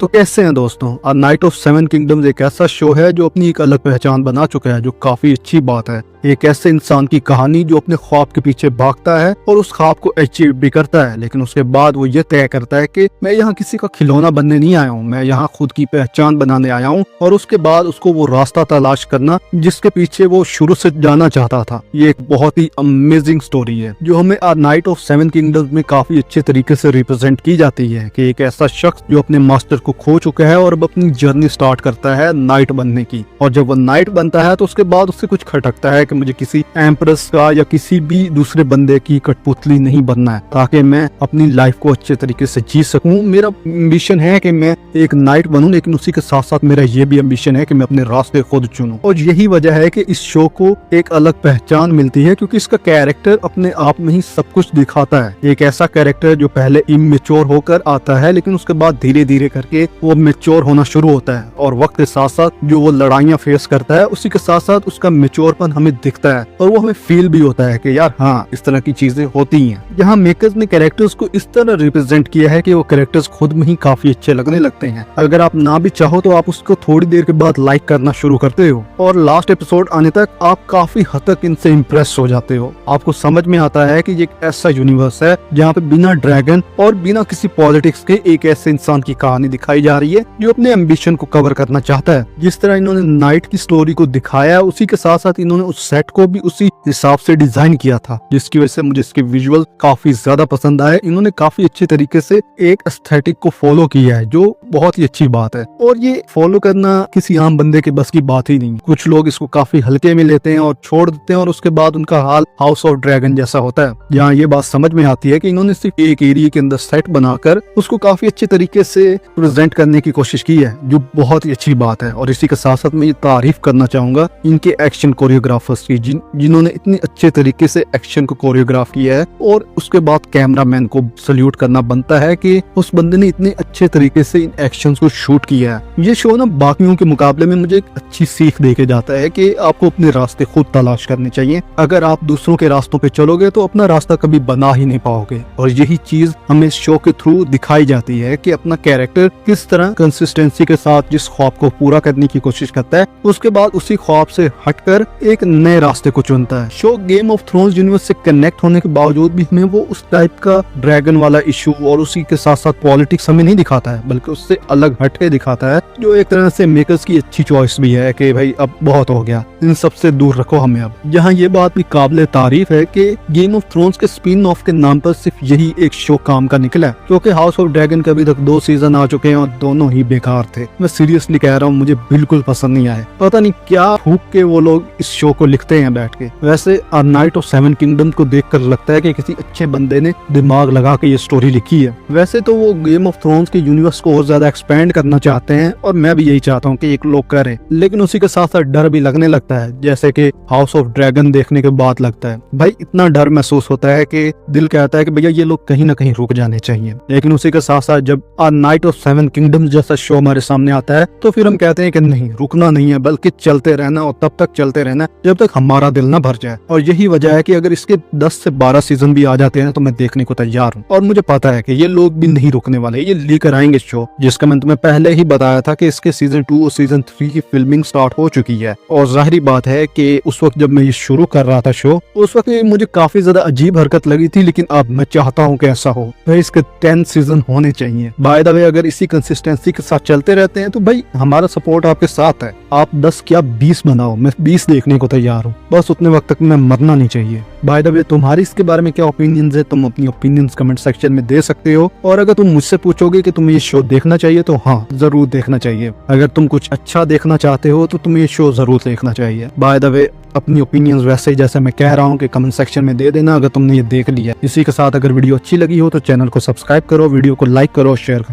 तो कैसे हैं दोस्तों, a night of seven kingdoms एक ऐसा शो है जो अपनी एक अलग पहचान बना चुका है, जो काफी अच्छी बात है। एक ऐसे इंसान की कहानी जो अपने ख्वाब के पीछे भागता है और उस ख्वाब को अचीव भी करता है, लेकिन उसके बाद वो ये तय करता है कि मैं यहाँ किसी का खिलौना बनने नहीं आया हूँ, मैं यहाँ खुद की पहचान बनाने आया हूँ। और उसके बाद उसको वो रास्ता तलाश करना जिसके पीछे वो शुरू से जाना चाहता था। ये एक बहुत ही अमेजिंग स्टोरी है जो हमें a night of seven kingdoms में काफी अच्छे तरीके से रिप्रेजेंट की जाती है कि एक ऐसा शख्स जो अपने मास्टर को खो चुका है और अब अपनी जर्नी स्टार्ट करता है नाइट बनने की। और जब वो नाइट बनता है तो उसके बाद उससे कुछ खटकता है कि मुझे किसी एम्प्रेस का या किसी भी दूसरे बंदे की कठपुतली नहीं बनना है, ताकि मैं अपनी लाइफ को अच्छे तरीके से जी सकूं। मेरा एम्बिशन है कि मैं एक नाइट बनूं, लेकिन उसी के साथ साथ मेरा ये भी एम्बिशन है कि मैं अपने रास्ते खुद चुनूं। और यही वजह है कि इस शो को एक अलग पहचान मिलती है, क्योंकि इसका कैरेक्टर अपने आप में ही सब कुछ दिखाता है। एक ऐसा कैरेक्टर जो पहले इमेच्योर होकर आता है, लेकिन उसके बाद धीरे धीरे करके वो मेच्योर होना शुरू होता है, और वक्त के साथ साथ जो वो लड़ाइयाँ फेस करता है उसी के साथ साथ उसका मेच्योरपन हमें दिखता है और वो हमें फील भी होता है कि यार हाँ, इस तरह की चीजें होती हैं। यहाँ मेकर्स ने कैरेक्टर्स को इस तरह रिप्रेजेंट किया है कि वो कैरेक्टर्स खुद में ही काफी अच्छे लगने लगते हैं। अगर आप ना भी चाहो तो आप उसको थोड़ी देर के बाद लाइक करना शुरू करते हो, और लास्ट एपिसोड आने तक आप काफी हद तक इनसे इम्प्रेस हो जाते हो। आपको समझ में आता है कि ये एक ऐसा यूनिवर्स है जहाँ पे बिना ड्रैगन और बिना किसी पॉलिटिक्स के एक ऐसे इंसान की कहानी दिखाई जा रही है जो अपने एम्बिशन को कवर करना चाहता है। जिस तरह इन्होंने नाइट की स्टोरी को दिखाया, उसी के साथ साथ इन्होंने उस सेट को भी उसी हिसाब से डिजाइन किया था, जिसकी वजह से मुझे इसके विजुअल काफी ज्यादा पसंद आए। इन्होंने काफी अच्छे तरीके से एक एस्थेटिक को फॉलो किया है, जो बहुत ही अच्छी बात है। और ये फॉलो करना किसी आम बंदे के बस की बात ही नहीं। कुछ लोग इसको काफी हल्के में लेते हैं और छोड़ देते हैं, और उसके बाद उनका हाल हाउस ऑफ ड्रैगन जैसा होता है, जहाँ ये बात समझ में आती है कि इन्होंने सिर्फ एक एरिया के अंदर सेट बनाकर उसको काफी अच्छे तरीके से प्रेजेंट करने की कोशिश की है, जो बहुत ही अच्छी बात है। और इसी के साथ साथ मैं ये तारीफ करना चाहूंगा इनके एक्शन कोरियोग्राफर्स की, जिन्होंने इतने अच्छे तरीके से एक्शन को कोरियोग्राफ किया है। और उसके बाद कैमरामैन को सल्यूट करना बनता है कि उस बंदे ने इतने अच्छे तरीके से इन एक्शंस को शूट किया है। ये शो ना बाकियों के मुकाबले में मुझे एक अच्छी सीख देके जाता है कि आपको अपने रास्ते खुद तलाश करने चाहिए। अगर आप दूसरों के रास्तों पे चलोगे तो अपना रास्ता कभी बना ही नहीं पाओगे। और यही चीज हमें शो के थ्रू दिखाई जाती है कि अपना कैरेक्टर किस तरह कंसिस्टेंसी के साथ जिस ख्वाब को पूरा करने की कोशिश करता है, उसके बाद उसी ख्वाब से हटकर एक नए रास्ते को चुनता है। Show game of thrones universe से कनेक्ट होने के बावजूद भी हमें वो उस टाइप का ड्रैगन वाला इशू और उसी के साथ साथ पॉलिटिक्स हमें नहीं दिखाता है, बल्कि उससे अलग हटके दिखाता है, जो एक तरह से मेकर्स की अच्छी चॉइस भी है कि भाई अब बहुत हो गया, इन सब से दूर रखो हमें। अब यहाँ ये बात भी काबिल तारीफ है कि गेम ऑफ थ्रोन्स के स्पिन ऑफ के नाम पर सिर्फ यही एक शो काम का निकला है, क्योंकि हाउस ऑफ ड्रैगन के अभी तक 2 सीजन आ चुके हैं और दोनों ही बेकार थे। मैं सीरियसली कह रहा हूँ, मुझे बिल्कुल पसंद नहीं आए। पता नहीं क्या फूक के वो लोग इस शो को लिखते हैं बैठ के। वैसे a night of seven kingdom को देखकर लगता है कि किसी अच्छे बंदे ने दिमाग लगा के ये स्टोरी लिखी है। वैसे तो वो गेम ऑफ थ्रोन्स के यूनिवर्स को और ज्यादा एक्सपेंड करना चाहते हैं, और मैं भी यही चाहता हूँ कि एक लोग करें, लेकिन उसी के साथ साथ डर भी लगने लगता है, जैसे कि हाउस ऑफ ड्रैगन देखने के बाद लगता है। भाई इतना डर महसूस होता है कि दिल कहता है कि भैया ये लोग कहीं ना कहीं रुक जाने चाहिए। लेकिन उसी के साथ साथ जब a night of seven kingdoms जैसा शो हमारे सामने आता है तो फिर हम कहते हैं कि नहीं, रुकना नहीं है, बल्कि चलते रहना, और तब तक चलते रहना जब तक हमारा दिल ना भर जाए। और यही वजह है कि अगर इसके 10 से 12 सीजन भी आ जाते हैं तो मैं देखने को तैयार हूँ। और मुझे पता है कि ये लोग भी नहीं रुकने वाले, ये लेकर आएंगे शो, जिसका मैं तुम्हें पहले ही बताया था कि इसके सीजन 2 और सीजन 3 की फिल्मिंग स्टार्ट हो चुकी है। और जाहिर बात है कि उस वक्त जब मैं ये शुरू कर रहा था शो, उस वक्त मुझे काफी ज्यादा अजीब हरकत लगी थी, लेकिन अब मैं चाहता हूँ कि ऐसा हो। भाई इसके 10 सीजन होने चाहिए। बाय द वे, अगर इसी कंसिस्टेंसी के साथ चलते रहते हैं तो भाई हमारा सपोर्ट आपके साथ है। आप 10 क्या 20 बनाओ, मैं 20 देखने को तैयार हूँ, बस उतने वक्त तक मैं मरना नहीं चाहिए। बाय द वे, तुम्हारी इसके बारे में क्या ओपिनियंस है? तुम अपनी ओपिनियंस कमेंट सेक्शन में दे सकते हो। और अगर तुम मुझसे पूछोगे कि तुम्हें ये शो देखना चाहिए तो हाँ, जरूर देखना चाहिए। अगर तुम कुछ अच्छा देखना चाहते हो तो तुम्हें ये शो जरूर देखना चाहिए। बाय द वे, अपनी ओपिनियंस वैसे ही जैसे मैं कह रहा हूँ कि कमेंट सेक्शन में दे देना अगर तुमने ये देख लिया। इसी के साथ अगर वीडियो अच्छी लगी हो तो चैनल को सब्सक्राइब करो, वीडियो को लाइक करो, शेयर करो।